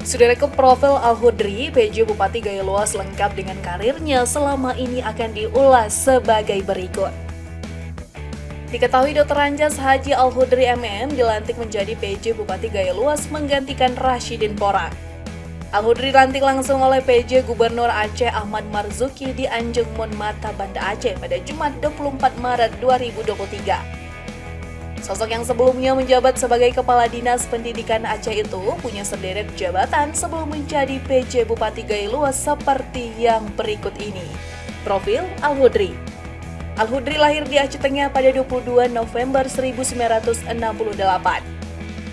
Sudah ke profil Al-Hudri, PJ Bupati Gaya Luas lengkap dengan karirnya selama ini akan diulas sebagai berikut. Diketahui Dr. Anjas Haji Al-Hudri MM dilantik menjadi PJ Bupati Gaya Luas menggantikan Rashidin Porang. Al-Hudri dilantik langsung oleh PJ Gubernur Aceh Ahmad Marzuki di Anjung Monmata, Banda Aceh pada Jumat 24 Maret 2023. Sosok yang sebelumnya menjabat sebagai Kepala Dinas Pendidikan Aceh itu punya sederet jabatan sebelum menjadi PJ Bupati Gaya Luas seperti yang berikut ini. Profil Al-Hudri. Al-Hudri lahir di Aceh Tengah pada 22 November 1968.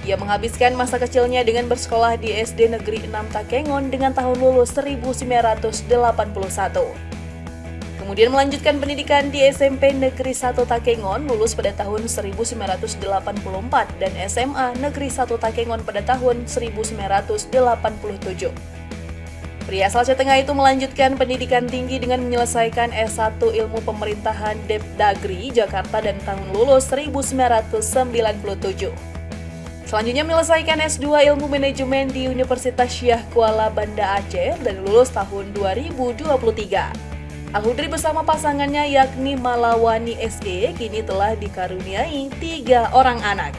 Ia menghabiskan masa kecilnya dengan bersekolah di SD Negeri 6 Takengon dengan tahun lulus 1981. Kemudian melanjutkan pendidikan di SMP Negeri 1 Takengon, lulus pada tahun 1984, dan SMA Negeri 1 Takengon pada tahun 1987. Pria asal Aceh Tengah itu melanjutkan pendidikan tinggi dengan menyelesaikan S1 Ilmu Pemerintahan Depdagri, Jakarta dan tahun lulus 1997. Selanjutnya menyelesaikan S2 Ilmu Manajemen di Universitas Syah Kuala Banda Aceh dan lulus tahun 2023. Al-Hudri bersama pasangannya yakni Malawani SE kini telah dikaruniai 3 orang anak.